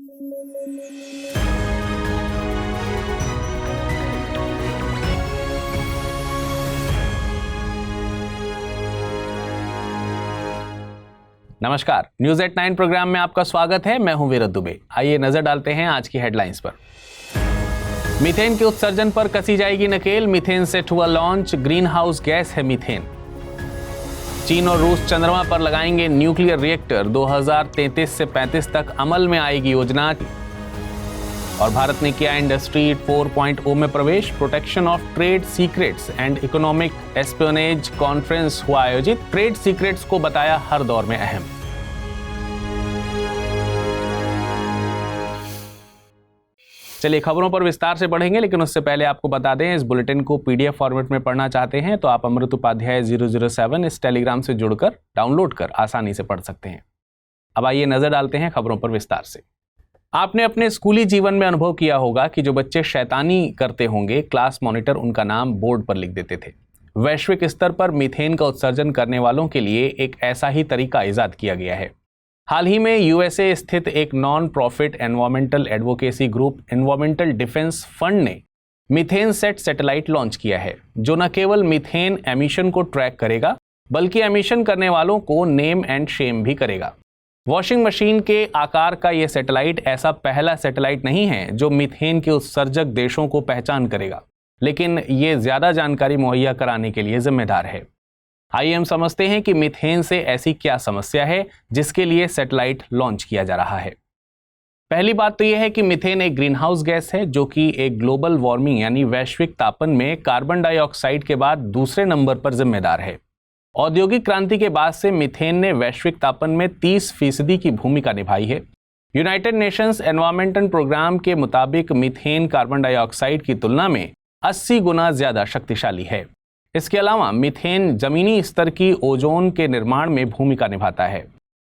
नमस्कार, news at 9 programme में आपका स्वागत है। मैं हूं वीरत दुबे। आइए नजर डालते हैं आज की हेडलाइंस पर। मीथेन के उत्सर्जन पर कसी जाएगी नकेल, मीथेन सेट हुआ लॉन्च, ग्रीन हाउस गैस है मीथेन। चीन और रूस चंद्रमा पर लगाएंगे न्यूक्लियर रिएक्टर, 2033 से 35 तक अमल में आएगी योजना। और भारत ने किया इंडस्ट्री 4.0 में प्रवेश, protection of trade secrets and economic espionage conference हुआ आयोजित, ट्रेड सीक्रेट्स को बताया हर दौर में अहम। चलिए खबरों पर विस्तार से बढ़ेंगे, लेकिन उससे पहले आपको बता दें, इस बुलेटिन को पीडीएफ फॉर्मेट में पढ़ना चाहते हैं तो आप अमृत उपाध्याय 007 इस टेलीग्राम से जुड़कर डाउनलोड कर आसानी से पढ़ सकते हैं। अब आइए नजर डालते हैं खबरों पर विस्तार से। आपने अपने स्कूली जीवन में अनुभव किया होगा कि जो बच्चे शैतानी करते होंगे, क्लास मॉनिटर उनका नाम बोर्ड पर लिख देते थे। वैश्विक स्तर पर मीथेन का उत्सर्जन करने वालों के लिए एक ऐसा ही तरीका इजाद किया गया है। हाल ही में यूएसए स्थित एक non profit environmental advocacy group environmental defence fund ने मीथेन सेट सैटेलाइट लॉन्च किया है, जो न केवल मीथेन एमिशन को ट्रैक करेगा बल्कि एमिशन करने वालों को नेम एंड शेम भी करेगा। वॉशिंग मशीन के आकार का यह सैटेलाइट ऐसा पहला सैटेलाइट नहीं है जो मीथेन के उत्सर्जक देशों को पहचान करेगा, लेकिन ये ज्यादा जानकारी मुहैया कराने के लिए जिम्मेदार है। आइए हम समझते हैं कि मीथेन से ऐसी क्या समस्या है जिसके लिए सैटेलाइट लॉन्च किया जा रहा है। पहली बात तो यह है कि मीथेन एक ग्रीन हाउस गैस है जो कि एक ग्लोबल वार्मिंग यानी वैश्विक तापन में कार्बन डाइऑक्साइड के बाद दूसरे नंबर पर जिम्मेदार है। औद्योगिक क्रांति के बाद से मीथेन ने वैश्विक तापन में 30% की भूमिका निभाई है। यूनाइटेड नेशंस एनवायरमेंटल प्रोग्राम के मुताबिक मीथेन कार्बन डाइऑक्साइड की तुलना में 80 गुना ज्यादा शक्तिशाली है। इसके अलावा मीथेन जमीनी स्तर की ओजोन के निर्माण में भूमिका निभाता है।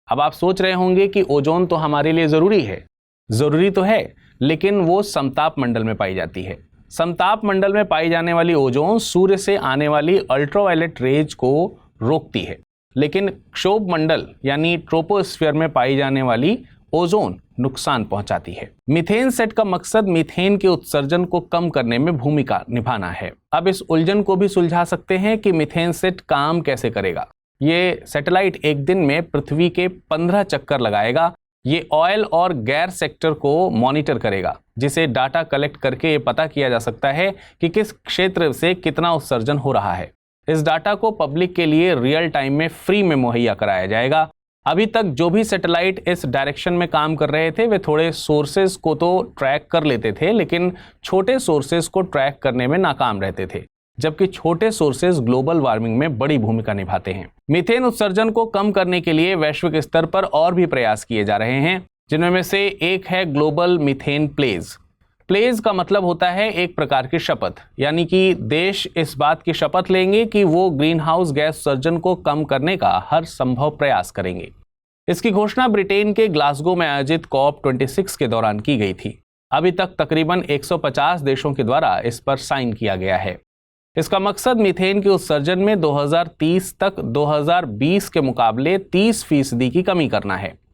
अब आप सोच रहे होंगे कि ओजोन तो हमारे लिए जरूरी है। जरूरी तो है, लेकिन वो समताप मंडल में पाई जाती है। समताप मंडल में पाई जाने वाली ओजोन सूर्य से आने वाली अल्ट्रावायलेट रेज को रोकती है, लेकिन क्षोभ मंडल यानी ट्रोपोस्फीयर में पाई जाने वाली ओजोन नुकसान पहुंचाती है। मीथेन सेट का मकसद मीथेन के उत्सर्जन को कम करने में भूमिका निभाना है। अब इस उलझन को भी सुलझा सकते हैं कि मीथेन सेट काम कैसे करेगा। ये सैटेलाइट एक दिन में पृथ्वी के 15 चक्कर लगाएगा। ये ऑयल और गैस सेक्टर को मॉनिटर करेगा, जिसे डाटा कलेक्ट करके ये पता किया जा सकता है कि किस क्षेत्र से कितना उत्सर्जन हो रहा है। इस डाटा को पब्लिक के लिए रियल टाइम में फ्री में मुहैया कराया जाएगा। अभी तक जो भी सैटेलाइट इस डायरेक्शन में काम कर रहे थे वे थोड़े सोर्सेज को तो ट्रैक कर लेते थे, लेकिन छोटे सोर्सेज को ट्रैक करने में नाकाम रहते थे, जबकि छोटे सोर्सेज ग्लोबल वार्मिंग में बड़ी भूमिका निभाते हैं। मीथेन उत्सर्जन को कम करने के लिए वैश्विक स्तर पर और भी प्रयास किए जा रहे हैं, जिनमें से एक है ग्लोबल मीथेन प्लेज। प्लेज का मतलब होता है एक प्रकार की शपथ, यानी कि देश इस बात की शपथ लेंगे कि वो ग्रीन हाउस गैस उत्सर्जन को कम करने का हर संभव प्रयास करेंगे। इसकी घोषणा ब्रिटेन के ग्लासगो में आयोजित COP26 के दौरान की गई थी। अभी तक तकरीबन 150 देशों के द्वारा इस पर साइन किया गया है। इसका मकसद मीथेन के उत्सर्जन में 2030 तक 2020 के मुकाबले 30% की कमी करना है।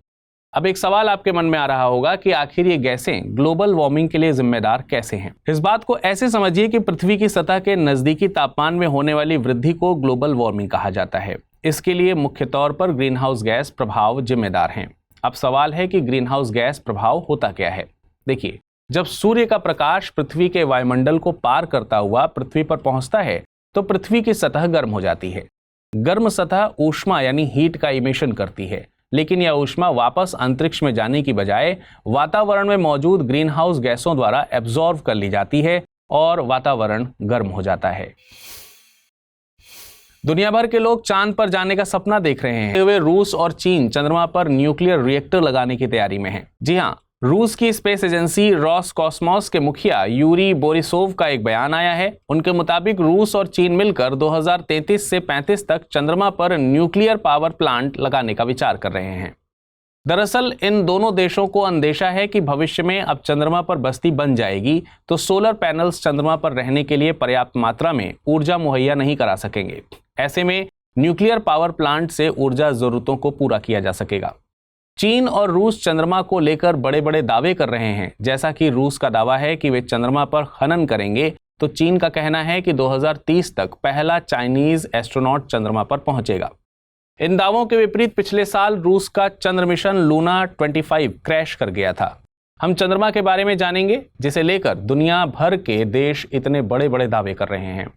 अब एक सवाल आपके मन में आ रहा होगा कि आखिर ये गैसें ग्लोबल वार्मिंग के लिए जिम्मेदार कैसे हैं? इस बात को ऐसे समझिए कि पृथ्वी की सतह के नजदीकी तापमान में होने वाली वृद्धि को ग्लोबल वार्मिंग कहा जाता है। इसके लिए मुख्य तौर पर ग्रीन हाउस गैस प्रभाव जिम्मेदार हैं। अब सवाल है कि ग्रीन हाउस गैस प्रभाव होता क्या है? देखिए, जब सूर्य का प्रकाश पृथ्वी के वायुमंडल को पार करता हुआ पृथ्वी पर पहुंचता है तो पृथ्वी की सतह गर्म हो जाती है। गर्म सतह ऊष्मा यानी हीट का इमिशन करती है, लेकिन यह ऊष्मा वापस अंतरिक्ष में जाने की बजाय वातावरण में मौजूद ग्रीन हाउस गैसों द्वारा एब्जॉर्ब कर ली जाती है और वातावरण गर्म हो जाता है। दुनिया भर के लोग चांद पर जाने का सपना देख रहे हैं। वे रूस और चीन चंद्रमा पर न्यूक्लियर रिएक्टर लगाने की तैयारी में हैं। जी हां, रूस की स्पेस एजेंसी रॉसकॉस्मोस के मुखिया यूरी बोरिसोव का एक बयान आया है। उनके मुताबिक रूस और चीन मिलकर 2033 से 35 तक चंद्रमा पर न्यूक्लियर पावर प्लांट लगाने का विचार कर रहे हैं। दरअसल इन दोनों देशों को अंदेशा है कि भविष्य में अब चंद्रमा पर बस्ती बन जाएगी तो सोलर पैनल्स चंद्रमा पर रहने के लिए पर्याप्त मात्रा में ऊर्जा मुहैया नहीं करा सकेंगे। ऐसे में न्यूक्लियर पावर प्लांट से ऊर्जा जरूरतों को पूरा किया जा सकेगा। चीन और रूस चंद्रमा को लेकर बड़े बड़े दावे कर रहे हैं। जैसा कि रूस का दावा है कि वे चंद्रमा पर खनन करेंगे, तो चीन का कहना है कि 2030 तक पहला चाइनीज एस्ट्रोनॉट चंद्रमा पर पहुंचेगा। इन दावों के विपरीत पिछले साल रूस का चंद्र मिशन लूना 25 क्रैश कर गया था। हम चंद्रमा के बारे में जानेंगे, जिसे लेकर दुनिया भर के देश इतने बड़े बड़े दावे कर रहे हैं।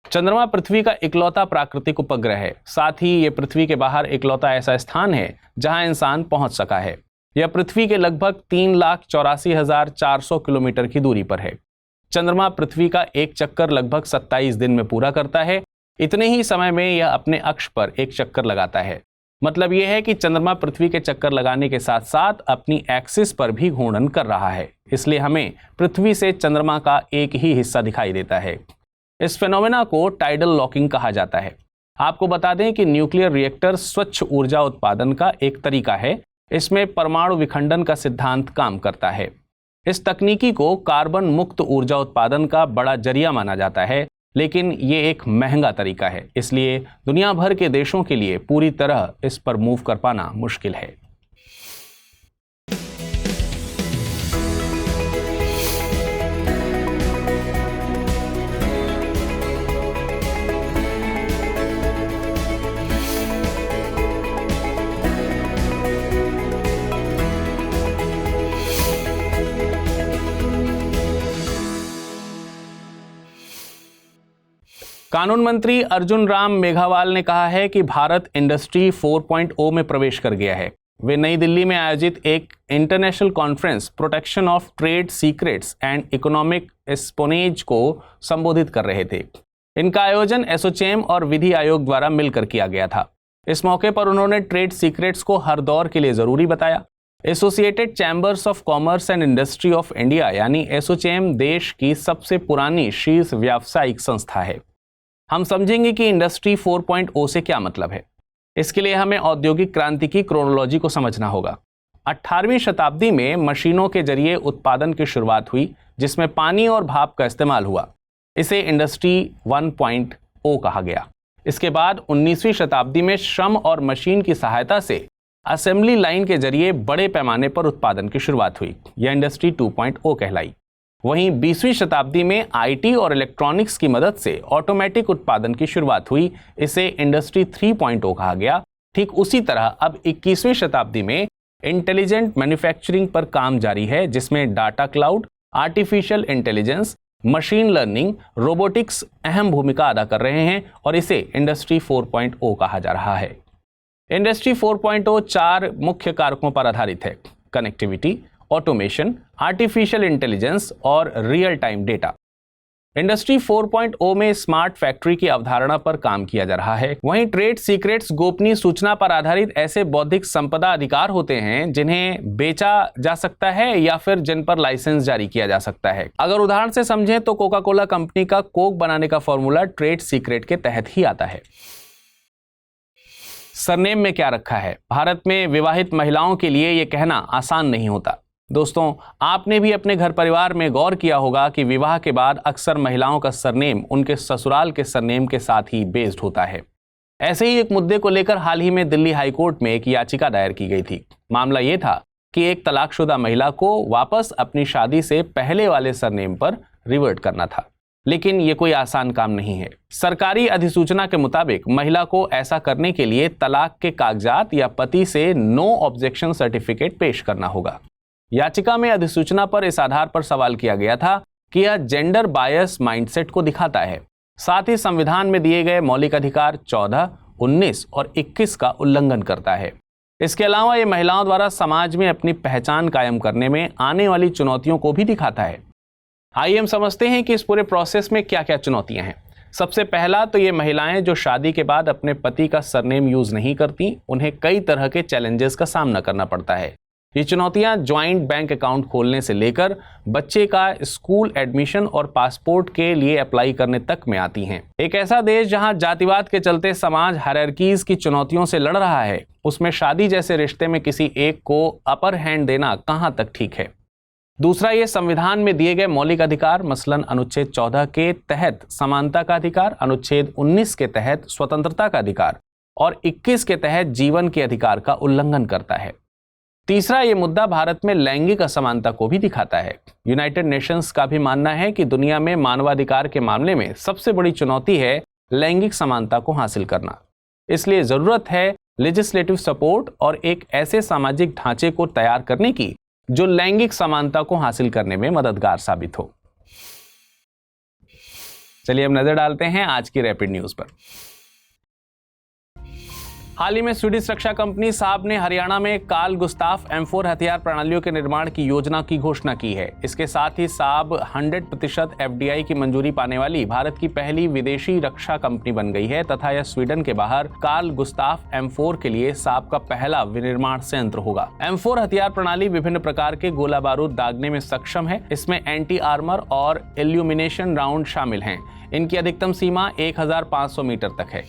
चंद्रमा पृथ्वी का इकलौता प्राकृतिक उपग्रह है। साथ ही ये पृथ्वी के बाहर इकलौता ऐसा स्थान है जहां इंसान पहुंच सका है। यह पृथ्वी के लगभग 3,84,400 किलोमीटर की दूरी पर है। चंद्रमा पृथ्वी का एक चक्कर लगभग 27 दिन में पूरा करता है। इतने ही समय में यह अपने अक्ष पर एक चक्कर लगाता है। मतलब यह है कि चंद्रमा पृथ्वी के चक्कर लगाने के साथ साथ अपनी एक्सिस पर भी घूर्णन कर रहा है। इसलिए हमें पृथ्वी से चंद्रमा का एक ही हिस्सा दिखाई देता है। इस फेनोमेना को टाइडल लॉकिंग कहा जाता है। आपको बता दें कि न्यूक्लियर रिएक्टर स्वच्छ ऊर्जा उत्पादन का एक तरीका है। इसमें परमाणु विखंडन का सिद्धांत काम करता है। इस तकनीकी को कार्बन मुक्त ऊर्जा उत्पादन का बड़ा जरिया माना जाता है, लेकिन ये एक महंगा तरीका है। इसलिए दुनिया भर के देशों के लिए पूरी तरह इस पर मूव कर पाना मुश्किल है। कानून मंत्री अर्जुन राम मेघवाल ने कहा है कि भारत इंडस्ट्री 4.0 में प्रवेश कर गया है। वे नई दिल्ली में आयोजित एक international conference protection of trade secrets and economic espionage को संबोधित कर रहे थे। इनका आयोजन एसोचैम और विधि आयोग द्वारा मिलकर किया गया था। इस मौके पर उन्होंने ट्रेड सीक्रेट्स को हर दौर के लिए जरूरी बताया। Associated chambers of commerce and industry of India यानी एसोचैम देश की सबसे पुरानी शीर्ष व्यावसायिक संस्था है। हम समझेंगे कि इंडस्ट्री 4.0 से क्या मतलब है। इसके लिए हमें औद्योगिक क्रांति की क्रोनोलॉजी को समझना होगा। 18वीं शताब्दी में मशीनों के जरिए उत्पादन की शुरुआत हुई, जिसमें पानी और भाप का इस्तेमाल हुआ। इसे इंडस्ट्री 1.0 कहा गया। इसके बाद 19वीं शताब्दी में श्रम और मशीन की सहायता से असेंबली लाइन के जरिए बड़े पैमाने पर उत्पादन की शुरुआत हुई। यह इंडस्ट्री 2.0 कहलाई। वहीं 20वीं शताब्दी में आईटी और इलेक्ट्रॉनिक्स की मदद से ऑटोमेटिक उत्पादन की शुरुआत हुई। इसे इंडस्ट्री 3.0 कहा गया। ठीक उसी तरह अब 21वीं शताब्दी में इंटेलिजेंट मैन्युफैक्चरिंग पर काम जारी है, जिसमें data cloud, artificial intelligence, machine learning, robotics अहम भूमिका अदा कर रहे हैं और इसे इंडस्ट्री 4.0 कहा जा रहा है। इंडस्ट्री 4.0 4 मुख्य कारकों पर आधारित है: कनेक्टिविटी, ऑटोमेशन, आर्टिफिशियल इंटेलिजेंस और रियल टाइम डेटा। इंडस्ट्री 4.0 में स्मार्ट फैक्ट्री की अवधारणा पर काम किया जा रहा है। वहीं ट्रेड सीक्रेट्स गोपनीय सूचना पर आधारित ऐसे बौद्धिक संपदा अधिकार होते हैं जिन्हें बेचा जा सकता है या फिर जिन पर लाइसेंस जारी किया जा सकता है। अगर उदाहरण से समझें तो कोका कोला कंपनी का कोक बनाने का फॉर्मूला ट्रेड सीक्रेट के तहत ही आता है। सरनेम में क्या रखा है? भारत में विवाहित महिलाओं के लिए यह कहना आसान नहीं होता। दोस्तों, आपने भी अपने घर परिवार में गौर किया होगा कि विवाह के बाद अक्सर महिलाओं का सरनेम उनके ससुराल के सरनेम के साथ ही बेस्ड होता है। ऐसे ही एक मुद्दे को लेकर हाल ही में दिल्ली हाईकोर्ट में एक याचिका दायर की गई थी। मामला ये था कि एक तलाकशुदा महिला को वापस अपनी शादी से पहले वाले सरनेम पर रिवर्ट करना था, लेकिन ये कोई आसान काम नहीं है। सरकारी अधिसूचना के मुताबिक महिला को ऐसा करने के लिए तलाक के कागजात या पति से नो ऑब्जेक्शन सर्टिफिकेट पेश करना होगा। याचिका में अधिसूचना पर इस आधार पर सवाल किया गया था कि यह जेंडर बायस माइंडसेट को दिखाता है, साथ ही संविधान में दिए गए मौलिक अधिकार 14, 19 और 21 का उल्लंघन करता है। इसके अलावा यह महिलाओं द्वारा समाज में अपनी पहचान कायम करने में आने वाली चुनौतियों को भी दिखाता है। आइए हम समझते हैं कि इस पूरे प्रोसेस में क्या क्या चुनौतियां हैं। सबसे पहला तो ये महिलाएं जो शादी के बाद अपने पति का सरनेम यूज नहीं करती, उन्हें कई तरह के चैलेंजेस का सामना करना पड़ता है। ये चुनौतियां ज्वाइंट बैंक अकाउंट खोलने से लेकर बच्चे का स्कूल एडमिशन और पासपोर्ट के लिए अप्लाई करने तक में आती हैं। एक ऐसा देश जहां जातिवाद के चलते समाज हायरार्कीज की चुनौतियों से लड़ रहा है, उसमें शादी जैसे रिश्ते में किसी एक को अपर हैंड देना कहां तक ठीक है। दूसरा, ये संविधान में दिए गए मौलिक अधिकार, मसलन अनुच्छेद 14 के तहत समानता का अधिकार, अनुच्छेद 19 के तहत स्वतंत्रता का अधिकार और 21 के तहत जीवन के अधिकार का उल्लंघन करता है। तीसरा, ये मुद्दा भारत में लैंगिक असमानता को भी दिखाता है। यूनाइटेड नेशंस का भी मानना है कि दुनिया में मानवाधिकार के मामले में सबसे बड़ी चुनौती है लैंगिक समानता को हासिल करना। इसलिए जरूरत है लेजिस्लेटिव सपोर्ट और एक ऐसे सामाजिक ढांचे को तैयार करने की जो लैंगिक समानता को हासिल करने में मददगार साबित हो। चलिए अब नजर डालते हैं आज की रैपिड न्यूज पर। हाल ही में स्वीडिश रक्षा कंपनी साब ने हरियाणा में कार्ल गुस्ताफ M4 हथियार प्रणालियों के निर्माण की योजना की घोषणा की है। इसके साथ ही साब 100% FDI की मंजूरी पाने वाली भारत की पहली विदेशी रक्षा कंपनी बन गई है तथा यह स्वीडन के बाहर कार्ल गुस्ताफ M4 के लिए साब का पहला विनिर्माण संयंत्र होगा। M4 हथियार प्रणाली विभिन्न प्रकार के गोला बारूद दागने में सक्षम है। इसमें एंटी आर्मर और इल्यूमिनेशन राउंड शामिल हैं। इनकी अधिकतम सीमा 1500 मीटर तक है।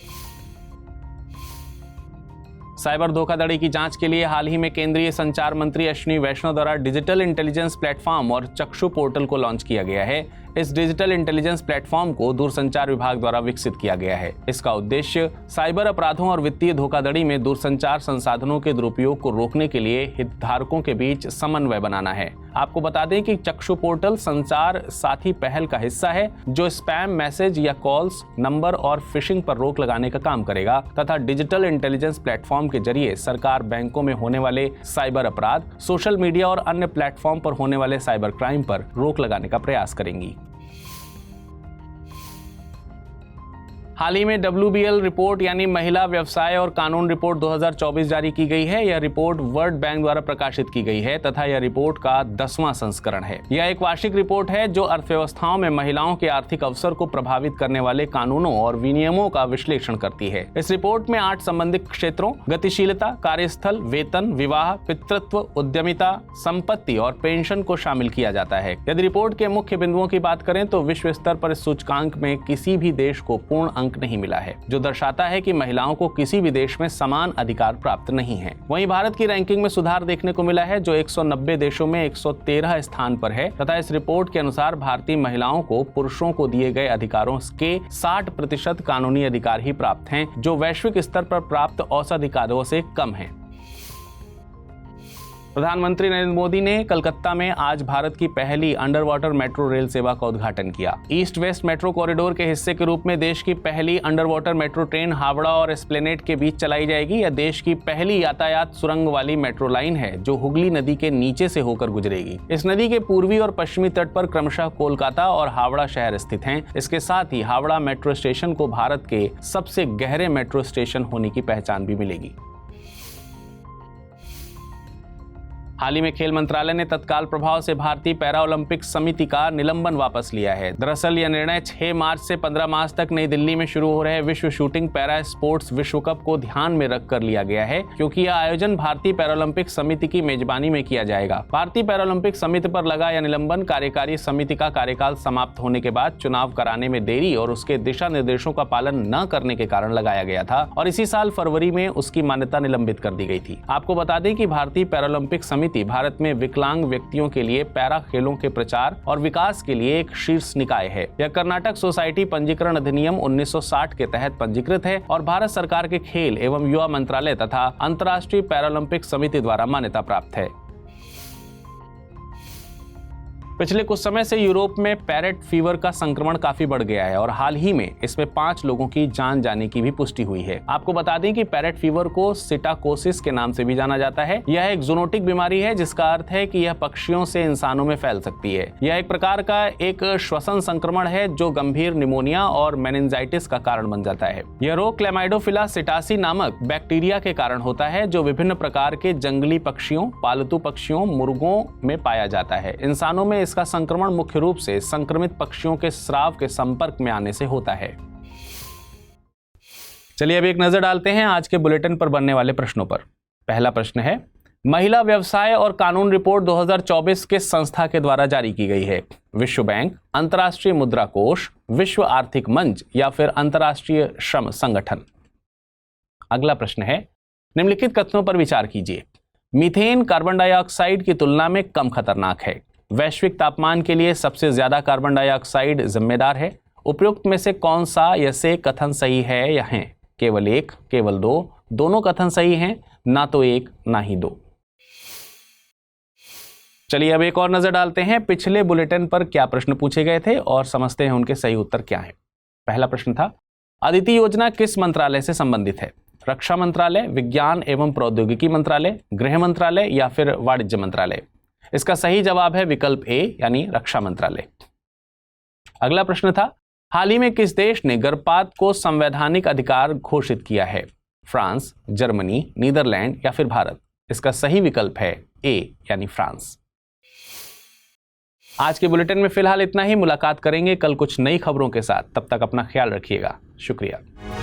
साइबर धोखाधड़ी की जांच के लिए हाल ही में केंद्रीय संचार मंत्री अश्विनी वैष्णव द्वारा डिजिटल इंटेलिजेंस प्लेटफॉर्म और चक्षु पोर्टल को लॉन्च किया गया है। इस डिजिटल इंटेलिजेंस प्लेटफॉर्म को दूरसंचार विभाग द्वारा विकसित किया गया है। इसका उद्देश्य साइबर अपराधों और वित्तीय धोखाधड़ी में दूरसंचार संसाधनों के दुरुपयोग को रोकने के लिए हितधारकों के बीच समन्वय बनाना है। आपको बता दें कि चक्षु पोर्टल संचार साथी पहल का हिस्सा है जो स्पैम मैसेज या कॉल्स, नंबर और फिशिंग पर रोक लगाने का काम करेगा तथा डिजिटल इंटेलिजेंस प्लेटफॉर्म के जरिए सरकार बैंकों में होने वाले साइबर अपराध, सोशल मीडिया और अन्य प्लेटफॉर्म पर होने वाले साइबर क्राइम पर रोक लगाने का प्रयास करेंगी। हाल ही में WBL रिपोर्ट यानी महिला व्यवसाय और कानून रिपोर्ट 2024 जारी की गई है। यह रिपोर्ट वर्ल्ड बैंक द्वारा प्रकाशित की गई है तथा यह रिपोर्ट का 10वां संस्करण है। यह एक वार्षिक रिपोर्ट है जो अर्थव्यवस्थाओं में महिलाओं के आर्थिक अवसर को प्रभावित करने वाले कानूनों और विनियमों का विश्लेषण करती है। इस रिपोर्ट में 8 संबंधित क्षेत्रों गतिशीलता, कार्यस्थल, वेतन, विवाह, पितृत्व, उद्यमिता, संपत्ति और पेंशन को शामिल किया जाता है। यदि रिपोर्ट के मुख्य बिंदुओं की बात करें तो विश्व स्तर पर इस सूचकांक में किसी भी देश को पूर्ण अंक नहीं मिला है, जो दर्शाता है कि महिलाओं को किसी भी देश में समान अधिकार प्राप्त नहीं है। वहीं भारत की रैंकिंग में सुधार देखने को मिला है जो 190 देशों में 113 स्थान पर है तथा इस रिपोर्ट के अनुसार भारतीय महिलाओं को पुरुषों को दिए गए अधिकारों के 60% कानूनी अधिकार ही प्राप्त हैं, जो वैश्विक स्तर पर प्राप्त औसत अधिकारों से कम है। प्रधानमंत्री नरेंद्र मोदी ने कलकत्ता में आज भारत की पहली अंडर वाटर मेट्रो रेल सेवा का उद्घाटन किया। ईस्ट वेस्ट मेट्रो कॉरिडोर के हिस्से के रूप में देश की पहली under water metro train Howrah और एस्प्लेनेड के बीच चलाई जाएगी। यह देश की पहली यातायात सुरंग वाली मेट्रो लाइन है जो हुगली नदी के नीचे से होकर गुजरेगी। इस नदी के पूर्वी और पश्चिमी तट पर क्रमशः कोलकाता और हावड़ा शहर स्थित हैं। इसके साथ ही हावड़ा मेट्रो स्टेशन को भारत के सबसे गहरे मेट्रो स्टेशन होने की पहचान भी मिलेगी। हाल ही में खेल मंत्रालय ने तत्काल प्रभाव से भारतीय पैरा ओलंपिक समिति का निलंबन वापस लिया है। दरअसल यह निर्णय 6 मार्च से 15 मार्च तक नई दिल्ली में शुरू हो रहे विश्व शूटिंग पैरा स्पोर्ट्स विश्व कप को ध्यान में रखकर लिया गया है, क्योंकि यह आयोजन भारतीय पैरालंपिक समिति की मेजबानी में किया जाएगा। भारतीय पैरालंपिक समिति पर लगा यह निलंबन कार्यकारी समिति का कार्यकाल समाप्त होने के बाद चुनाव कराने में देरी और उसके दिशा निर्देशों का पालन न करने के कारण लगाया गया था और इसी साल फरवरी में उसकी मान्यता निलंबित कर दी गई थी। आपको बता दें कि भारतीय पैरालंपिक समिति भारत में विकलांग व्यक्तियों के लिए पैरा खेलों के प्रचार और विकास के लिए एक शीर्ष निकाय है। यह कर्नाटक सोसाइटी पंजीकरण अधिनियम 1960 के तहत पंजीकृत है और भारत सरकार के खेल एवं युवा मंत्रालय तथा अंतर्राष्ट्रीय पैरालंपिक समिति द्वारा मान्यता प्राप्त है। पिछले कुछ समय से यूरोप में पैरेट फीवर का संक्रमण काफी बढ़ गया है और हाल ही में इसमें 5 लोगों की जान जाने की भी पुष्टि हुई है। आपको बता दें कि पैरेट फीवर को सिटाकोसिस के नाम से भी जाना जाता है। यह एक जूनोटिक बीमारी है जिसका अर्थ है कि यह पक्षियों से इंसानों में फैल सकती है। यह एक प्रकार का एक श्वसन संक्रमण है जो गंभीर निमोनिया और मेनिंजाइटिस का कारण बन जाता है। यह रोग क्लैमाइडोफिला सिटासी नामक बैक्टीरिया के कारण होता है जो विभिन्न प्रकार के जंगली पक्षियों, पालतू पक्षियों, मुर्गों में पाया जाता है। इंसानों में इसका संक्रमण मुख्य रूप से संक्रमित पक्षियों के स्राव के संपर्क में आने से होता है। चलिए अब एक नजर डालते हैं आज के बुलेटिन पर बनने वाले प्रश्नों पर। पहला प्रश्न है, महिला व्यवसाय और कानून रिपोर्ट 2024 किस संस्था के द्वारा जारी की गई है? विश्व बैंक, अंतर्राष्ट्रीय मुद्रा कोष, विश्व आर्थिक मंच या फिर अंतर्राष्ट्रीय श्रम संगठन? अगला प्रश्न है, निम्नलिखित कथनों पर विचार कीजिए। मीथेन कार्बन डाइऑक्साइड की तुलना में कम खतरनाक है। वैश्विक तापमान के लिए सबसे ज्यादा कार्बन डाइऑक्साइड जिम्मेदार है। उपयुक्त में से कौन सा या से कथन सही है या है? केवल एक, केवल दो, दोनों कथन सही हैं, ना तो एक ना ही दो। चलिए अब एक और नजर डालते हैं पिछले बुलेटिन पर क्या प्रश्न पूछे गए थे और समझते हैं उनके सही उत्तर क्या है। पहला प्रश्न था, अदिति योजना किस मंत्रालय से संबंधित है? रक्षा मंत्रालय, विज्ञान एवं प्रौद्योगिकी मंत्रालय, गृह मंत्रालय या फिर वाणिज्य मंत्रालय? इसका सही जवाब है विकल्प ए यानी रक्षा मंत्रालय। अगला प्रश्न था, हाल ही में किस देश ने गर्भपात को संवैधानिक अधिकार घोषित किया है? फ्रांस, जर्मनी, नीदरलैंड या फिर भारत? इसका सही विकल्प है ए यानी फ्रांस। आज के बुलेटिन में फिलहाल इतना ही। मुलाकात करेंगे कल कुछ नई खबरों के साथ। तब तक अपना ख्याल रखिएगा। शुक्रिया।